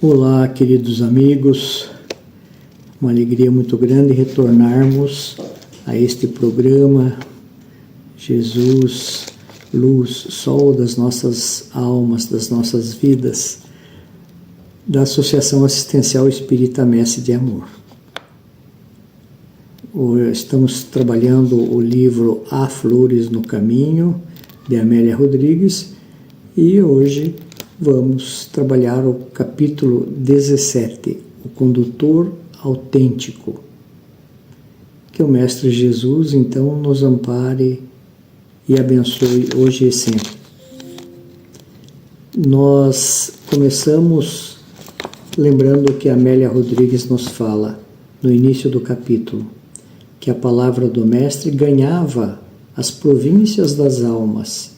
Olá, queridos amigos, uma alegria muito grande retornarmos a este programa Jesus, luz, sol das nossas almas, das nossas vidas, da Associação Assistencial Espírita Messe de Amor. Estamos trabalhando o livro Há Flores no Caminho, de Amélia Rodrigues, e hoje vamos trabalhar o capítulo 17, o condutor autêntico. Que o Mestre Jesus, então, nos ampare e abençoe hoje e sempre. Nós começamos lembrando que Amélia Rodrigues nos fala, no início do capítulo, que a palavra do Mestre ganhava as províncias das almas,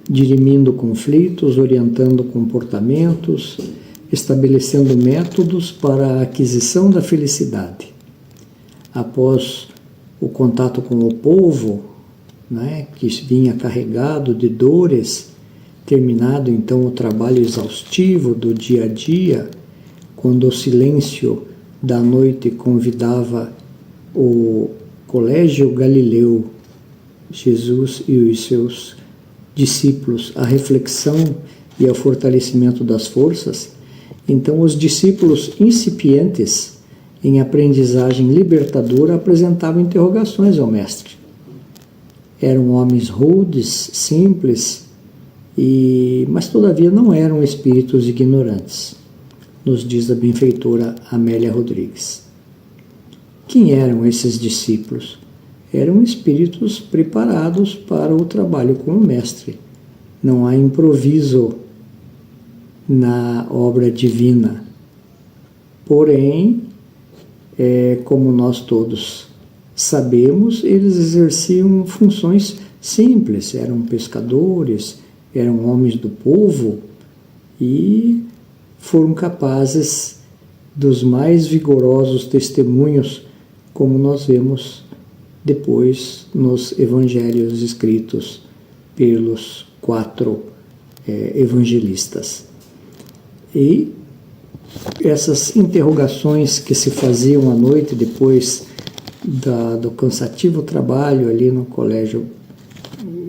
dirimindo conflitos, orientando comportamentos, estabelecendo métodos para a aquisição da felicidade. Após o contato com o povo, que vinha carregado de dores, terminado então o trabalho exaustivo do dia a dia, quando o silêncio da noite convidava o Colégio Galileu, Jesus e os seus discípulos à reflexão e ao fortalecimento das forças, então os discípulos incipientes em aprendizagem libertadora apresentavam interrogações ao Mestre. Eram homens rudes, simples, mas todavia não eram espíritos ignorantes, nos diz a benfeitora Amélia Rodrigues. Quem eram esses discípulos? Eram espíritos preparados para o trabalho com o Mestre. Não há improviso na obra divina. Porém, como nós todos sabemos, eles exerciam funções simples. Eram pescadores, eram homens do povo e foram capazes dos mais vigorosos testemunhos, como nós vemos depois nos evangelhos escritos pelos 4 evangelistas. E essas interrogações que se faziam à noite depois do cansativo trabalho ali no Colégio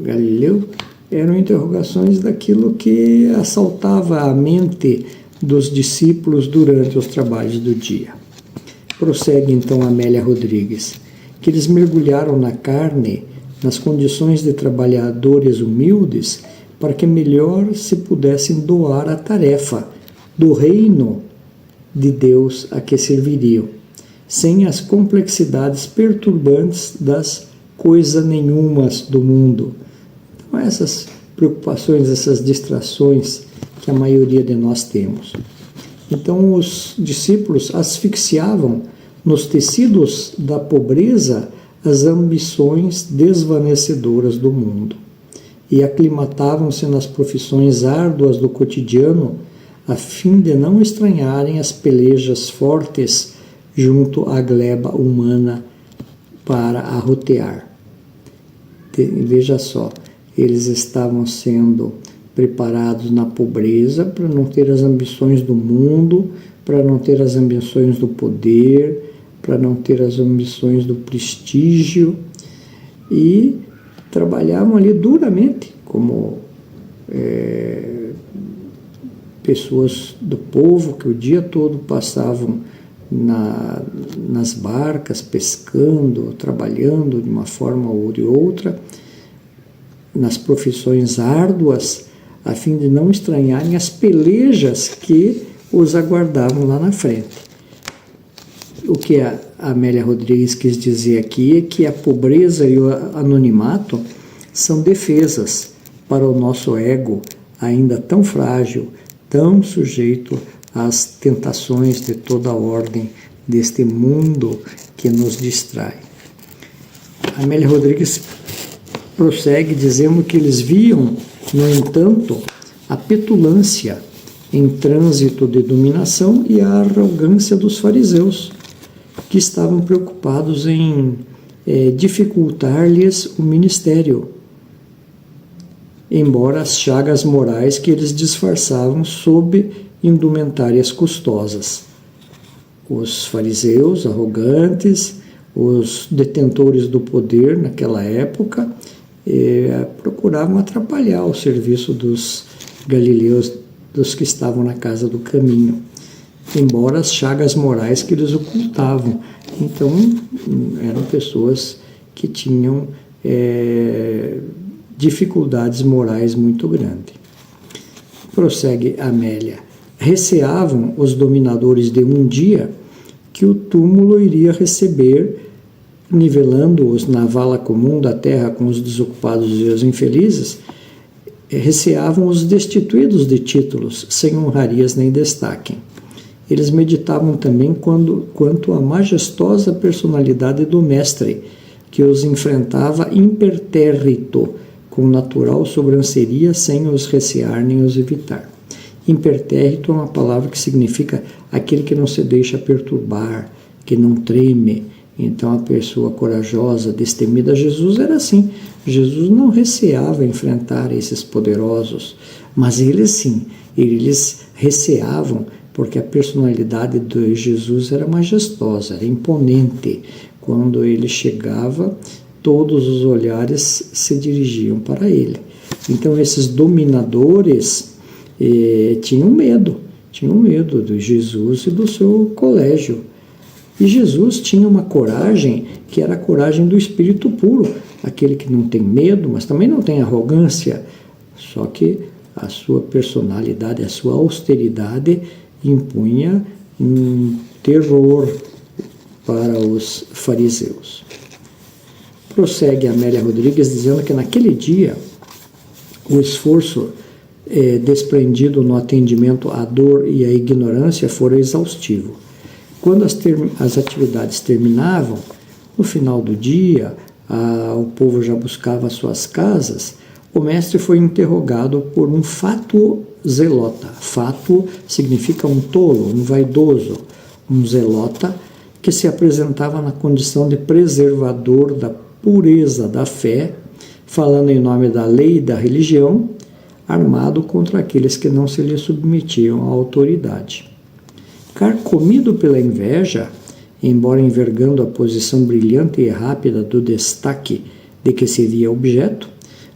Galileu eram interrogações daquilo que assaltava a mente dos discípulos durante os trabalhos do dia. Prossegue então Amélia Rodrigues, que eles mergulharam na carne, nas condições de trabalhadores humildes, para que melhor se pudessem doar a tarefa do reino de Deus a que serviriam, sem as complexidades perturbantes das coisas nenhumas do mundo. Então, essas preocupações, essas distrações que a maioria de nós temos. Então, os discípulos asfixiavam nos tecidos da pobreza as ambições desvanecedoras do mundo e aclimatavam-se nas profissões árduas do cotidiano a fim de não estranharem as pelejas fortes junto à gleba humana para arrotear. Veja só, eles estavam sendo preparados na pobreza para não ter as ambições do mundo, para não ter as ambições do poder, para não ter as ambições do prestígio, e trabalhavam ali duramente como pessoas do povo que o dia todo passavam nas barcas, pescando, trabalhando de uma forma ou de outra, nas profissões árduas, a fim de não estranharem as pelejas que os aguardavam lá na frente. O que a Amélia Rodrigues quis dizer aqui é que a pobreza e o anonimato são defesas para o nosso ego, ainda tão frágil, tão sujeito às tentações de toda a ordem deste mundo que nos distrai. A Amélia Rodrigues prossegue dizendo que eles viam, no entanto, a petulância em trânsito de dominação e a arrogância dos fariseus, que estavam preocupados em dificultar-lhes o ministério, embora as chagas morais que eles disfarçavam sob indumentárias custosas. Os fariseus arrogantes, os detentores do poder naquela época, procuravam atrapalhar o serviço dos galileus, dos que estavam na casa do caminho, embora as chagas morais que eles ocultavam. Então, eram pessoas que tinham dificuldades morais muito grandes. Prossegue Amélia. Receavam os dominadores de um dia que o túmulo iria receber, nivelando-os na vala comum da terra com os desocupados e os infelizes, receavam os destituídos de títulos, sem honrarias nem destaque. Eles meditavam também quanto à majestosa personalidade do mestre, que os enfrentava impertérrito, com natural sobranceria, sem os recear nem os evitar. Impertérrito é uma palavra que significa aquele que não se deixa perturbar, que não treme. Então, a pessoa corajosa, destemida, Jesus era assim. Jesus não receava enfrentar esses poderosos, mas eles sim, eles receavam, porque a personalidade de Jesus era majestosa, era imponente. Quando ele chegava, todos os olhares se dirigiam para ele. Então, esses dominadores tinham medo de Jesus e do seu colégio. E Jesus tinha uma coragem que era a coragem do espírito puro, aquele que não tem medo, mas também não tem arrogância, só que a sua personalidade, a sua austeridade impunha um terror para os fariseus. Prossegue Amélia Rodrigues dizendo que naquele dia o esforço desprendido no atendimento à dor e à ignorância fora exaustivo. Quando as atividades terminavam, no final do dia, o povo já buscava suas casas, o mestre foi interrogado por um fátuo zelota. Fátuo significa um tolo, um vaidoso, um zelota que se apresentava na condição de preservador da pureza da fé, falando em nome da lei e da religião, armado contra aqueles que não se lhe submetiam à autoridade. Carcomido pela inveja, embora envergando a posição brilhante e rápida do destaque de que seria objeto,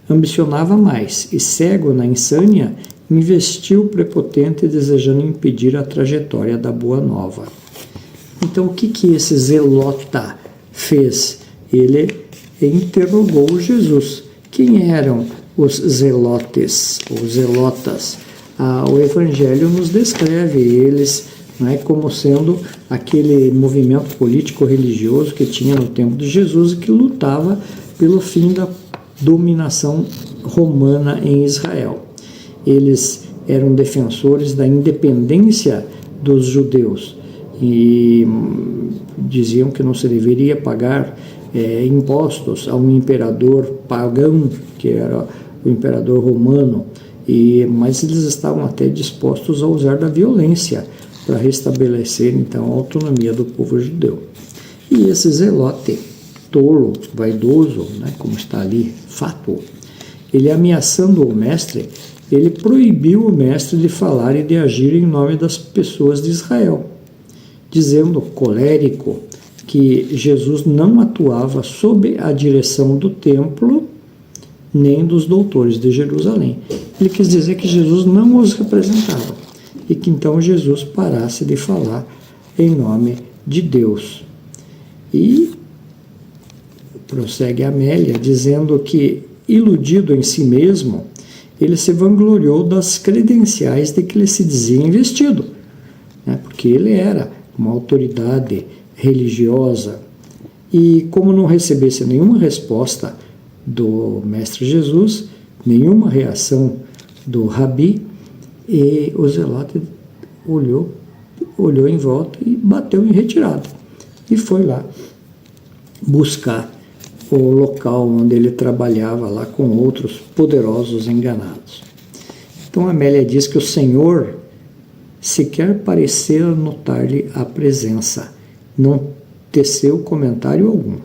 ambicionava mais e, cego na insânia, investiu prepotente desejando impedir a trajetória da Boa Nova. Então, o que esse zelota fez? Ele interrogou Jesus. Quem eram os zelotes, ou zelotas? O Evangelho nos descreve eles como sendo aquele movimento político-religioso que tinha no tempo de Jesus e que lutava pelo fim da dominação romana em Israel. Eles eram defensores da independência dos judeus e diziam que não se deveria pagar impostos a um imperador pagão, que era o imperador romano, mas eles estavam até dispostos a usar da violência para restabelecer, então, a autonomia do povo judeu. E esse zelote, tolo, vaidoso, como está ali, fátuo, ele ameaçando o mestre, ele proibiu o mestre de falar e de agir em nome das pessoas de Israel, dizendo, colérico, que Jesus não atuava sob a direção do templo nem dos doutores de Jerusalém. Ele quis dizer que Jesus não os representava e que então Jesus parasse de falar em nome de Deus. E prossegue Amélia dizendo que, iludido em si mesmo, ele se vangloriou das credenciais de que ele se dizia investido, porque ele era uma autoridade religiosa, e como não recebesse nenhuma resposta do Mestre Jesus, nenhuma reação do Rabi, e o zelote olhou em volta e bateu em retirada, e foi lá buscar o local onde ele trabalhava lá com outros poderosos enganados. Então Amélia diz que o Senhor sequer parecera notar-lhe a presença, não teceu comentário algum.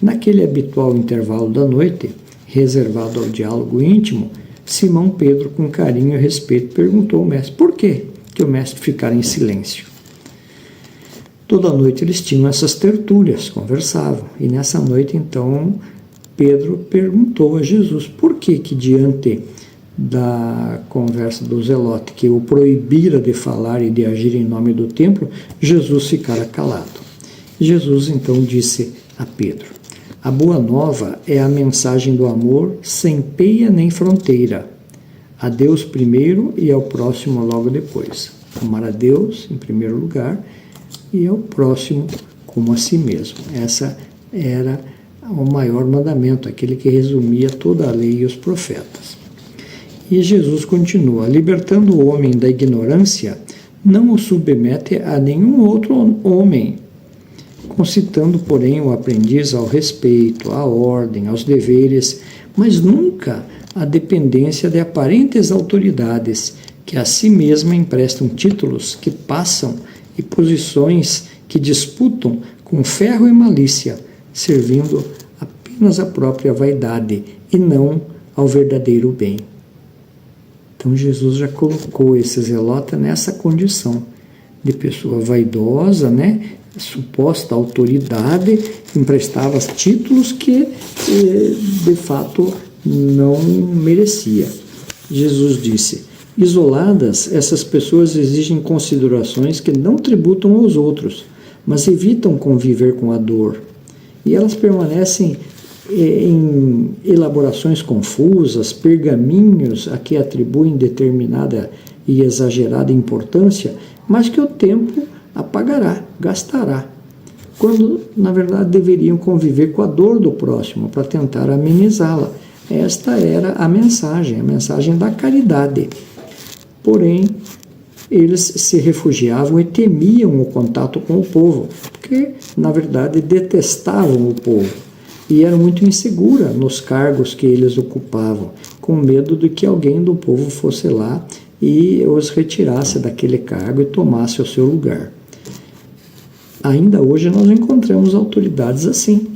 Naquele habitual intervalo da noite, reservado ao diálogo íntimo, Simão Pedro, com carinho e respeito, perguntou ao mestre: por quê? que o mestre ficara em silêncio. Toda noite eles tinham essas tertúlias, conversavam. E nessa noite, então, Pedro perguntou a Jesus por que diante da conversa do Zelote, que o proibira de falar e de agir em nome do templo, Jesus ficara calado. Jesus então disse a Pedro: a boa nova é a mensagem do amor sem peia nem fronteira. A Deus primeiro e ao próximo logo depois. Amar a Deus em primeiro lugar e ao próximo como a si mesmo. Essa era o maior mandamento, aquele que resumia toda a lei e os profetas. E Jesus continua: libertando o homem da ignorância, não o submete a nenhum outro homem, concitando, porém, o aprendiz ao respeito, à ordem, aos deveres, mas nunca à dependência de aparentes autoridades, que a si mesma emprestam títulos que passam e posições que disputam com ferro e malícia, servindo apenas à própria vaidade e não ao verdadeiro bem. Então Jesus já colocou esse zelota nessa condição de pessoa vaidosa, né? Suposta autoridade, emprestava títulos que de fato não merecia. Jesus disse: isoladas, essas pessoas exigem considerações que não tributam aos outros, mas evitam conviver com a dor. E elas permanecem em elaborações confusas, pergaminhos a que atribuem determinada e exagerada importância, mas que o tempo apagará, gastará, quando na verdade deveriam conviver com a dor do próximo para tentar amenizá-la. Esta era a mensagem da caridade. Porém, eles se refugiavam e temiam o contato com o povo, porque na verdade detestavam o povo e eram muito inseguras nos cargos que eles ocupavam, com medo de que alguém do povo fosse lá e os retirasse daquele cargo e tomasse o seu lugar. Ainda hoje nós encontramos autoridades assim,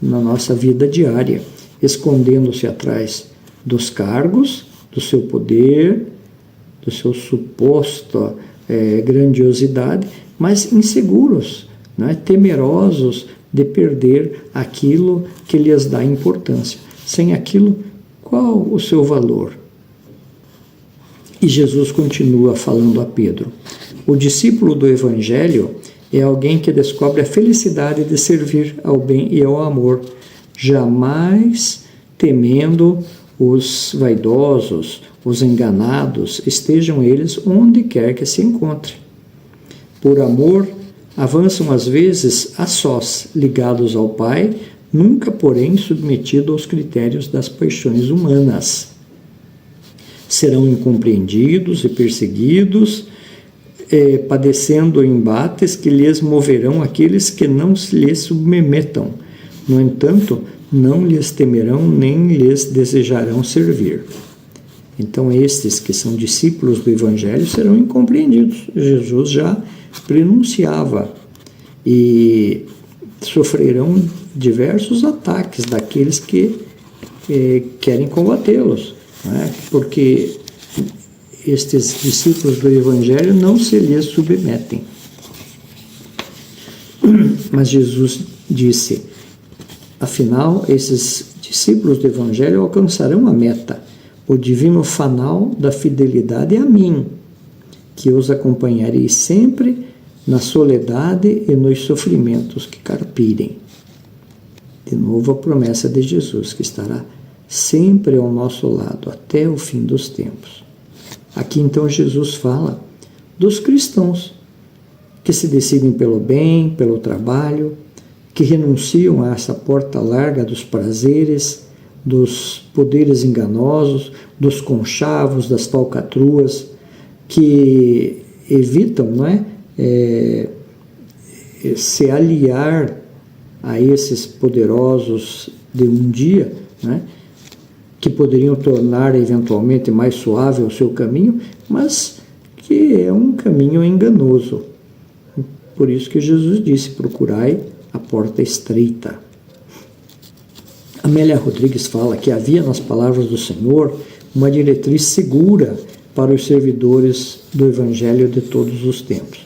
na nossa vida diária, escondendo-se atrás dos cargos, do seu poder, do seu suposto grandiosidade, mas inseguros, né, temerosos de perder aquilo que lhes dá importância. Sem aquilo, qual o seu valor? E Jesus continua falando a Pedro: o discípulo do Evangelho é alguém que descobre a felicidade de servir ao bem e ao amor, jamais temendo os vaidosos, os enganados, estejam eles onde quer que se encontrem. Por amor, avançam às vezes a sós, ligados ao Pai, nunca, porém, submetidos aos critérios das paixões humanas. Serão incompreendidos e perseguidos, padecendo embates que lhes moverão aqueles que não se lhes submetam. No entanto, não lhes temerão nem lhes desejarão servir. Então, estes que são discípulos do Evangelho serão incompreendidos. Jesus já prenunciava e sofrerão diversos ataques daqueles que querem combatê-los, né? Porque estes discípulos do Evangelho não se lhes submetem. Mas Jesus disse: afinal, esses discípulos do Evangelho alcançarão a meta, o divino fanal da fidelidade a mim, que os acompanharei sempre na soledade e nos sofrimentos que carpirem. De novo a promessa de Jesus, que estará sempre ao nosso lado até o fim dos tempos. Aqui então Jesus fala dos cristãos que se decidem pelo bem, pelo trabalho, que renunciam a essa porta larga dos prazeres, dos poderes enganosos, dos conchavos, das falcatruas, que evitam, não é, se aliar a esses poderosos de um dia, né, que poderiam tornar eventualmente mais suave o seu caminho, mas que é um caminho enganoso. Por isso que Jesus disse: procurai a porta estreita. Amélia Rodrigues fala que havia nas palavras do Senhor uma diretriz segura para os servidores do Evangelho de todos os tempos.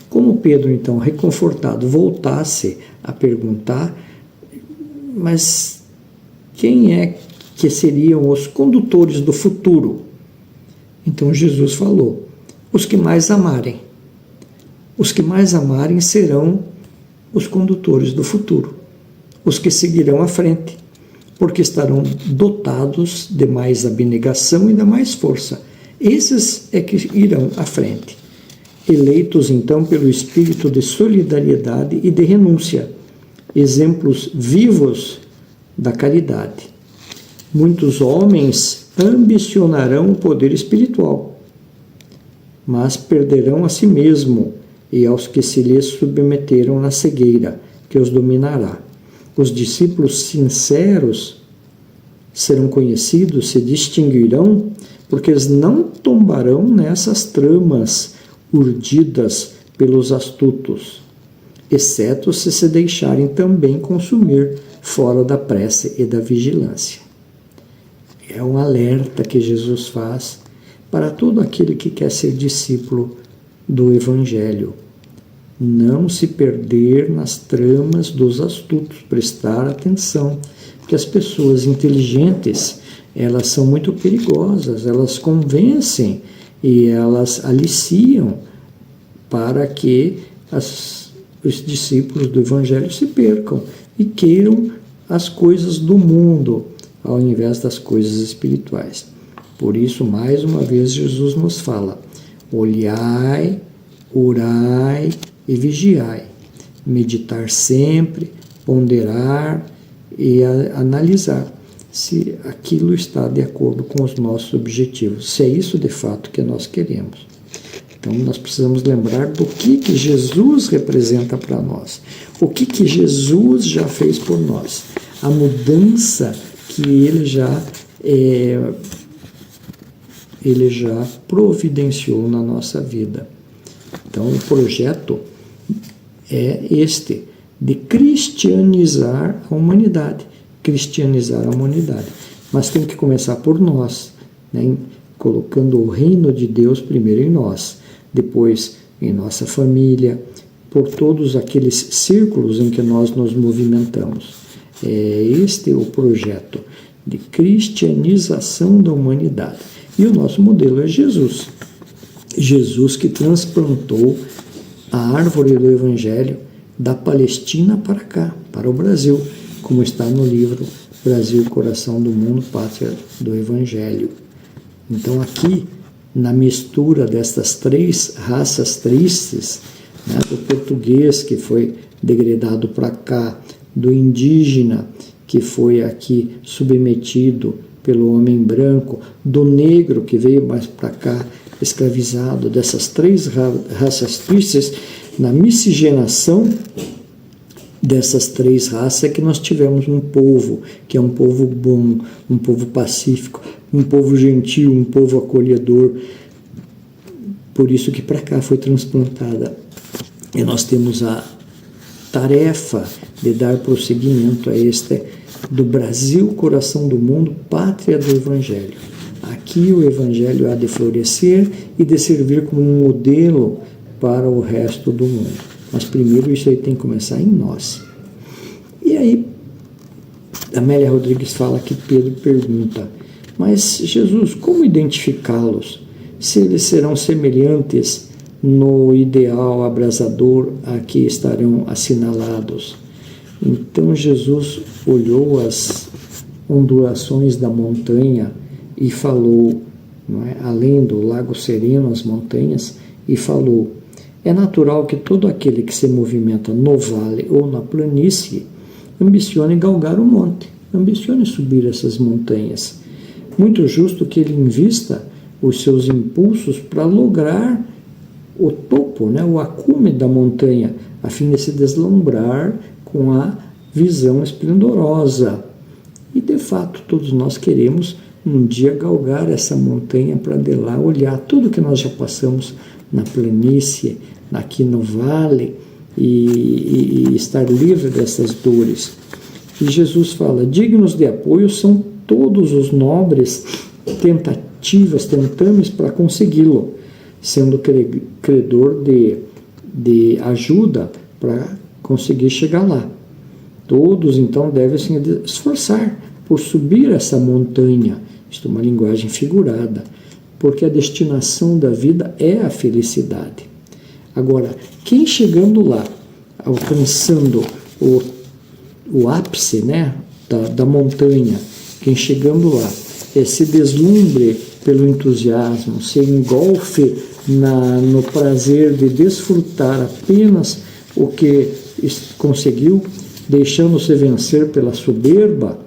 Como Pedro, então, reconfortado, voltasse a perguntar, mas quem é que seriam os condutores do futuro? Então Jesus falou: os que mais amarem. Os que mais amarem serão os condutores do futuro, os que seguirão à frente, porque estarão dotados de mais abnegação e de mais força. Esses é que irão à frente, eleitos então pelo espírito de solidariedade e de renúncia, exemplos vivos da caridade. Muitos homens ambicionarão o poder espiritual, mas perderão a si mesmo e aos que se lhes submeteram na cegueira, que os dominará. Os discípulos sinceros serão conhecidos, se distinguirão, porque eles não tombarão nessas tramas urdidas pelos astutos, exceto se deixarem também consumir fora da prece e da vigilância. É um alerta que Jesus faz para todo aquele que quer ser discípulo do Evangelho. Não se perder nas tramas dos astutos, prestar atenção, porque as pessoas inteligentes, elas são muito perigosas, elas convencem e elas aliciam para que os discípulos do Evangelho se percam e queiram as coisas do mundo, ao invés das coisas espirituais. Por isso, mais uma vez, Jesus nos fala: olhai, orai e vigiai. Meditar sempre, ponderar e analisar se aquilo está de acordo com os nossos objetivos, se é isso de fato que nós queremos. Então, nós precisamos lembrar do que Jesus representa para nós, o que Jesus já fez por nós, a mudança que ele já providenciou na nossa vida. Então, o projeto é este, de cristianizar a humanidade. Mas tem que começar por nós, né? Colocando o reino de Deus primeiro em nós, depois em nossa família, por todos aqueles círculos em que nós nos movimentamos. Este é o projeto de cristianização da humanidade. E o nosso modelo é Jesus. Jesus que transplantou a árvore do Evangelho da Palestina para cá, para o Brasil, como está no livro Brasil, Coração do Mundo, Pátria do Evangelho. Então aqui, na mistura dessas três raças tristes, né, do português que foi degradado para cá, do indígena que foi aqui submetido pelo homem branco, do negro que veio mais para cá, escravizado, dessas três raças tristes, na miscigenação dessas três raças é que nós tivemos um povo, que é um povo bom, um povo pacífico, um povo gentil, um povo acolhedor. Por isso que para cá foi transplantada. E nós temos a tarefa de dar prosseguimento a este do Brasil, coração do mundo, pátria do Evangelho. Aqui o Evangelho há de florescer e de servir como um modelo para o resto do mundo. Mas primeiro isso aí tem que começar em nós. E aí, Amélia Rodrigues fala que Pedro pergunta: mas Jesus, como identificá-los? Se eles serão semelhantes no ideal abrasador a que estarão assinalados? Então Jesus olhou as ondulações da montanha e falou, não é? Além do lago sereno, as montanhas, e falou: é natural que todo aquele que se movimenta no vale ou na planície ambicione galgar o monte, ambicione subir essas montanhas. Muito justo que ele invista os seus impulsos para lograr o topo, né, o acume da montanha, a fim de se deslumbrar com a visão esplendorosa. E, de fato, todos nós queremos um dia galgar essa montanha para de lá olhar tudo que nós já passamos na planície, aqui no vale, e estar livre dessas dores. E Jesus fala: dignos de apoio são todos os nobres tentativas, tentames para consegui-lo, sendo credor de ajuda para conseguir chegar lá. Todos, então, devem se esforçar por subir essa montanha. Isto é uma linguagem figurada, porque a destinação da vida é a felicidade. Agora, quem chegando lá, alcançando o ápice, né, da montanha, quem chegando lá, se deslumbre pelo entusiasmo, se engolfe no prazer de desfrutar apenas o que conseguiu, deixando-se vencer pela soberba,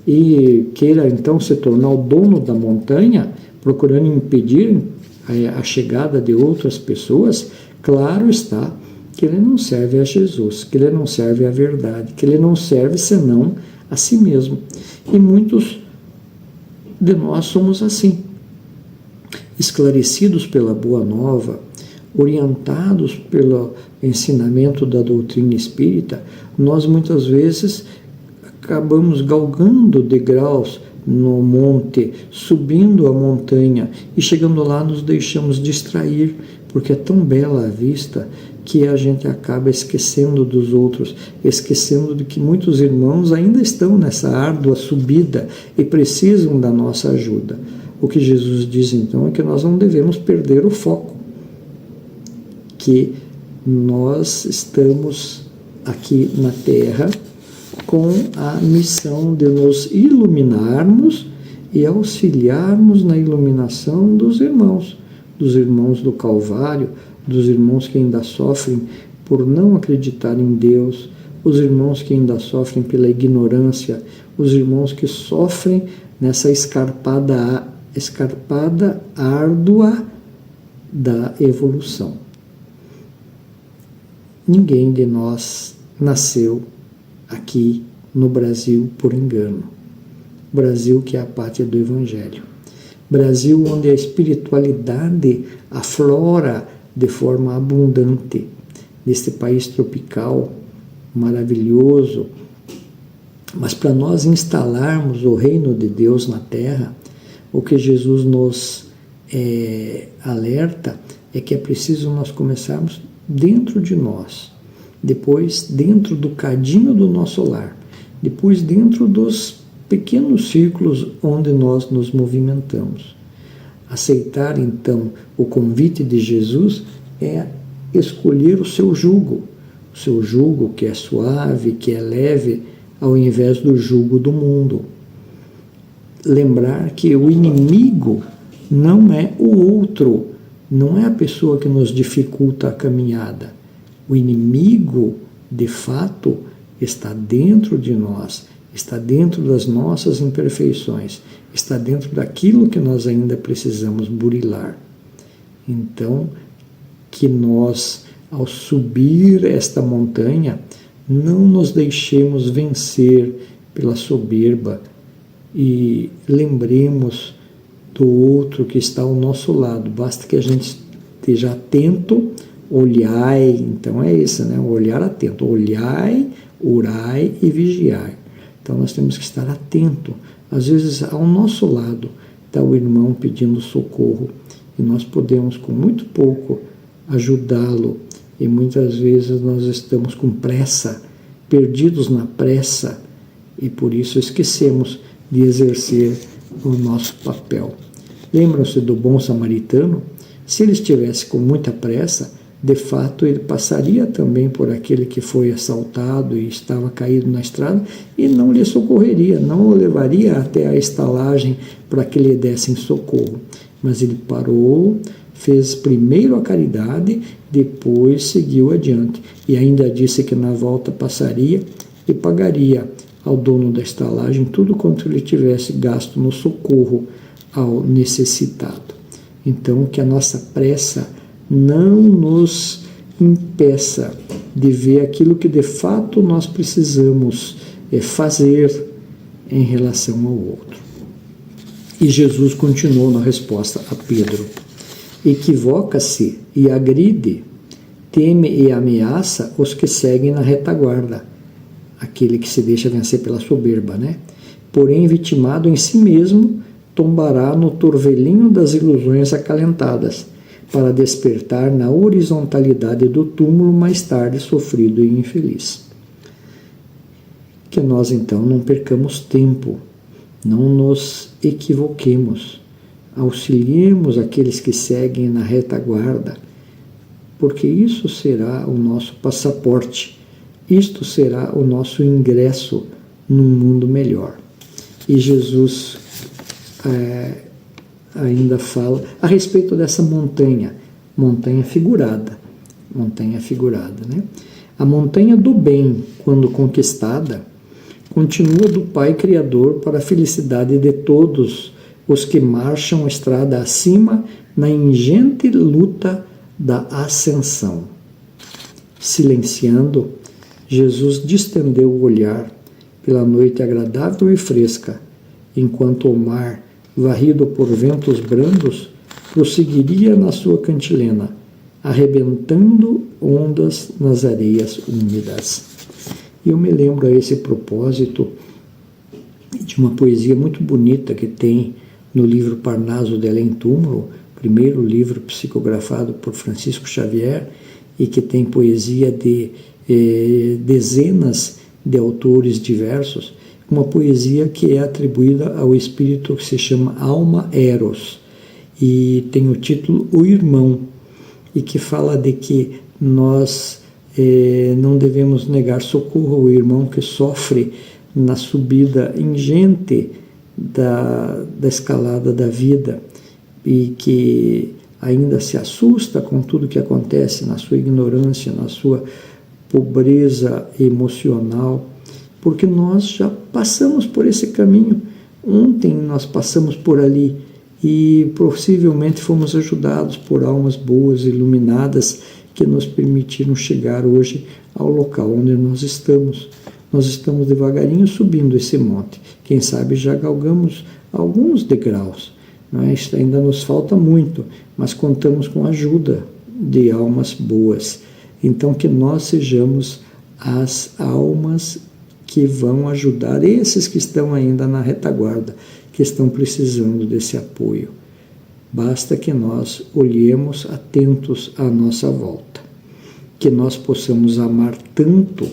e queira então se tornar o dono da montanha, procurando impedir a chegada de outras pessoas, claro está que ele não serve a Jesus, que ele não serve à verdade, que ele não serve senão a si mesmo. E muitos de nós somos assim, esclarecidos pela Boa Nova, orientados pelo ensinamento da doutrina espírita, nós muitas vezes acabamos galgando degraus no monte, subindo a montanha, e chegando lá nos deixamos distrair, porque é tão bela a vista que a gente acaba esquecendo dos outros, esquecendo de que muitos irmãos ainda estão nessa árdua subida e precisam da nossa ajuda. O que Jesus diz então é que nós não devemos perder o foco, que nós estamos aqui na Terra com a missão de nos iluminarmos e auxiliarmos na iluminação dos irmãos do Calvário, dos irmãos que ainda sofrem por não acreditar em Deus, os irmãos que ainda sofrem pela ignorância, os irmãos que sofrem nessa escarpada árdua da evolução. Ninguém de nós nasceu aqui no Brasil por engano. Brasil que é a pátria do Evangelho. Brasil onde a espiritualidade aflora de forma abundante. Neste país tropical, maravilhoso. Mas para nós instalarmos o reino de Deus na Terra, o que Jesus nos alerta é que é preciso nós começarmos dentro de nós, depois dentro do cadinho do nosso lar, depois dentro dos pequenos círculos onde nós nos movimentamos. Aceitar então o convite de Jesus é escolher o seu jugo que é suave, que é leve, ao invés do jugo do mundo. Lembrar que o inimigo não é o outro, não é a pessoa que nos dificulta a caminhada. O inimigo, de fato, está dentro de nós, está dentro das nossas imperfeições, está dentro daquilo que nós ainda precisamos burilar. Então, que nós, ao subir esta montanha, não nos deixemos vencer pela soberba e lembremos do outro que está ao nosso lado. Basta que a gente esteja atento, olhai, então é isso, né? O olhar atento, olhai, orai e vigiai. Então nós temos que estar atento. Às vezes ao nosso lado está o irmão pedindo socorro e nós podemos com muito pouco ajudá-lo, e muitas vezes nós estamos com pressa, perdidos na pressa, e por isso esquecemos de exercer o nosso papel. Lembram-se do bom samaritano? Se ele estivesse com muita pressa, de fato ele passaria também por aquele que foi assaltado e estava caído na estrada e não lhe socorreria, não o levaria até a estalagem para que lhe dessem socorro. Mas ele parou, fez primeiro a caridade, depois seguiu adiante. E ainda disse que na volta passaria e pagaria ao dono da estalagem tudo quanto ele tivesse gasto no socorro ao necessitado. Então, que a nossa pressa não nos impeça de ver aquilo que de fato nós precisamos fazer em relação ao outro. E Jesus continuou na resposta a Pedro: equivoca-se e agride, teme e ameaça os que seguem na retaguarda, aquele que se deixa vencer pela soberba, né? Porém, vitimado em si mesmo, tombará no turvelinho das ilusões acalentadas, para despertar na horizontalidade do túmulo mais tarde sofrido e infeliz. Que nós, então, não percamos tempo, não nos equivoquemos, auxiliemos aqueles que seguem na retaguarda, porque isso será o nosso passaporte, isto será o nosso ingresso num mundo melhor. E Jesus ainda fala a respeito dessa montanha figurada, né? A montanha do bem, quando conquistada, continua do Pai Criador para a felicidade de todos os que marcham estrada acima na ingente luta da ascensão. Silenciando, Jesus distendeu o olhar pela noite agradável e fresca, enquanto o mar, varrido por ventos brandos, prosseguiria na sua cantilena, arrebentando ondas nas areias úmidas. E eu me lembro a esse propósito de uma poesia muito bonita que tem no livro Parnaso de Além Túmulo, primeiro livro psicografado por Francisco Xavier, e que tem poesia de dezenas de autores diversos, uma poesia que é atribuída ao espírito que se chama Alma Eros, e tem o título O Irmão, e que fala de que nós não devemos negar socorro ao irmão que sofre na subida ingente da escalada da vida e que ainda se assusta com tudo que acontece na sua ignorância, na sua pobreza emocional, porque nós já passamos por esse caminho. Ontem nós passamos por ali e possivelmente fomos ajudados por almas boas, iluminadas, que nos permitiram chegar hoje ao local onde nós estamos. Nós estamos devagarinho subindo esse monte. Quem sabe já galgamos alguns degraus. Não é? Ainda nos falta muito, mas contamos com a ajuda de almas boas. Então, que nós sejamos as almas que vão ajudar esses que estão ainda na retaguarda, que estão precisando desse apoio. Basta que nós olhemos atentos à nossa volta, que nós possamos amar tanto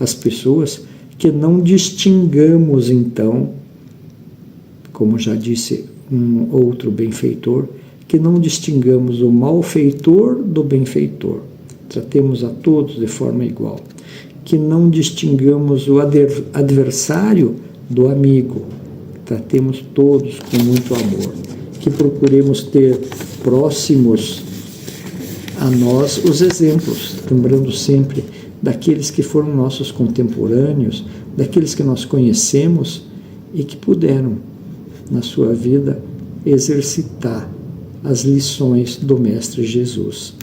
as pessoas que não distingamos, então, como já disse um outro benfeitor, que não distingamos o malfeitor do benfeitor, tratemos a todos de forma igual, que não distingamos o adversário do amigo, tratemos todos com muito amor, que procuremos ter próximos a nós os exemplos, lembrando sempre daqueles que foram nossos contemporâneos, daqueles que nós conhecemos e que puderam, na sua vida, exercitar as lições do Mestre Jesus.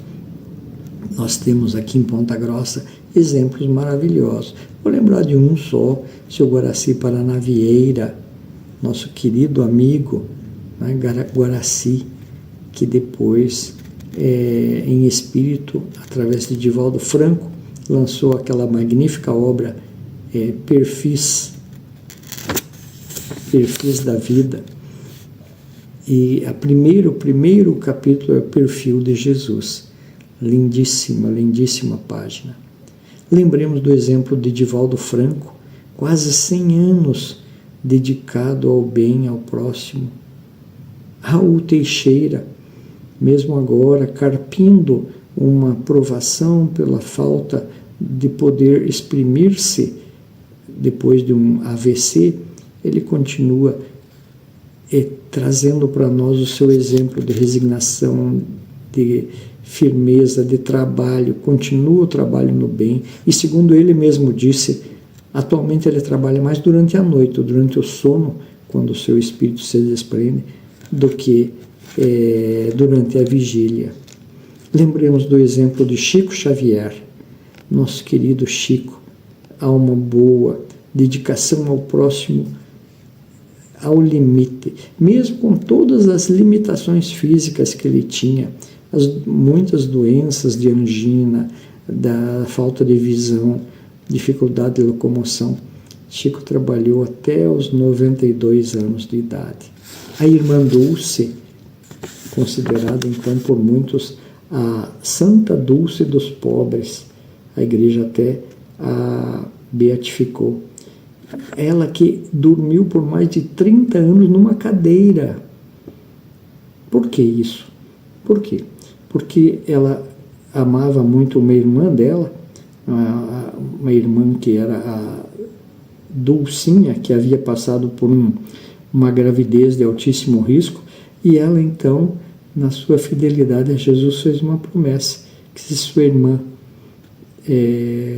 Nós temos aqui em Ponta Grossa exemplos maravilhosos. Vou lembrar de um só, seu Guaraci Paranavieira, nosso querido amigo, né, Guaraci, que depois, em espírito, através de Divaldo Franco, lançou aquela magnífica obra Perfis da Vida. E o primeiro capítulo é o perfil de Jesus. Lindíssima, lindíssima página. Lembremos do exemplo de Divaldo Franco, quase 100 anos dedicado ao bem, ao próximo. Raul Teixeira, mesmo agora, carpindo uma provação pela falta de poder exprimir-se depois de um AVC, ele continua trazendo para nós o seu exemplo de resignação, de firmeza, de trabalho, continua o trabalho no bem, e segundo ele mesmo disse, atualmente ele trabalha mais durante a noite, ou durante o sono, quando o seu espírito se desprende, do que durante a vigília. Lembremos do exemplo de Chico Xavier, nosso querido Chico, alma boa, dedicação ao próximo ao limite, mesmo com todas as limitações físicas que ele tinha, muitas doenças de angina, da falta de visão, dificuldade de locomoção. Chico trabalhou até os 92 anos de idade. A irmã Dulce, considerada então por muitos a Santa Dulce dos pobres, a igreja até a beatificou. Ela que dormiu por mais de 30 anos numa cadeira. Por que isso? Por quê? Porque ela amava muito uma irmã dela, uma irmã que era a Dulcinha, que havia passado por uma gravidez de altíssimo risco, e ela então, na sua fidelidade a Jesus, fez uma promessa, que se sua irmã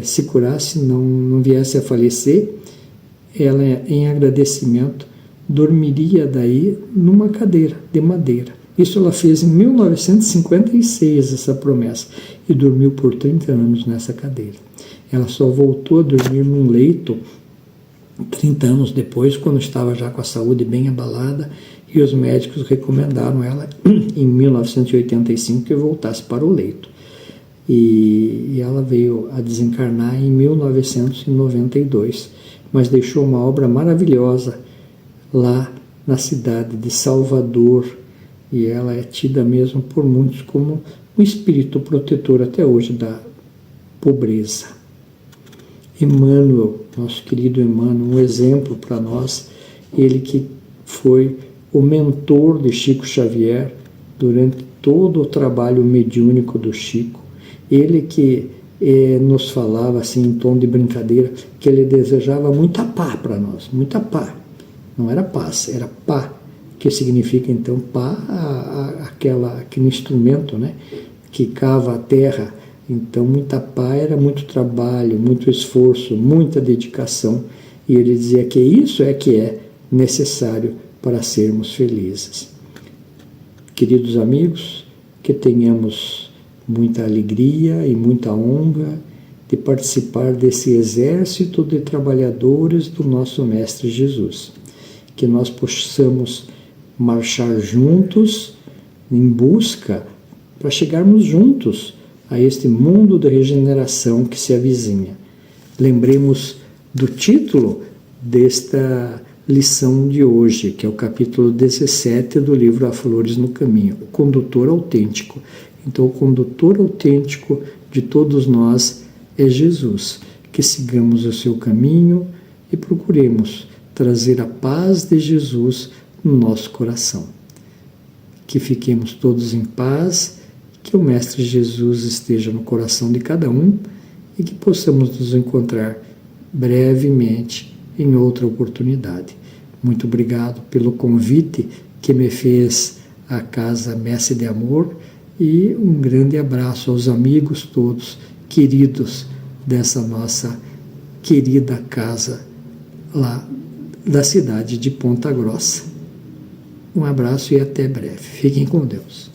se curasse, não viesse a falecer, ela, em agradecimento, dormiria daí numa cadeira de madeira. Isso ela fez em 1956, essa promessa, e dormiu por 30 anos nessa cadeira. Ela só voltou a dormir num leito 30 anos depois, quando estava já com a saúde bem abalada, e os médicos recomendaram ela, em 1985, que voltasse para o leito. E ela veio a desencarnar em 1992, mas deixou uma obra maravilhosa lá na cidade de Salvador, e ela é tida mesmo por muitos como um espírito protetor até hoje da pobreza. Emmanuel, nosso querido Emmanuel, um exemplo para nós, ele que foi o mentor de Chico Xavier durante todo o trabalho mediúnico do Chico, ele que nos falava assim em tom de brincadeira que ele desejava muita pá para nós, muita pá, não era paz, era pá, que significa então pá, aquele instrumento, né, que cava a terra. Então muita pá era muito trabalho, muito esforço, muita dedicação, e ele dizia que isso é que é necessário para sermos felizes. Queridos amigos, que tenhamos muita alegria e muita honra de participar desse exército de trabalhadores do nosso Mestre Jesus. Que nós possamos marchar juntos em busca para chegarmos juntos a este mundo da regeneração que se avizinha. Lembremos do título desta lição de hoje, que é o capítulo 17 do livro A Flores no Caminho, o condutor autêntico. Então, o condutor autêntico de todos nós é Jesus. Que sigamos o seu caminho e procuremos trazer a paz de Jesus no nosso coração. Que fiquemos todos em paz, que o Mestre Jesus esteja no coração de cada um e que possamos nos encontrar brevemente em outra oportunidade. Muito obrigado pelo convite que me fez a Casa Messe de Amor e um grande abraço aos amigos todos queridos dessa nossa querida casa lá da cidade de Ponta Grossa. Um abraço e até breve. Fiquem com Deus.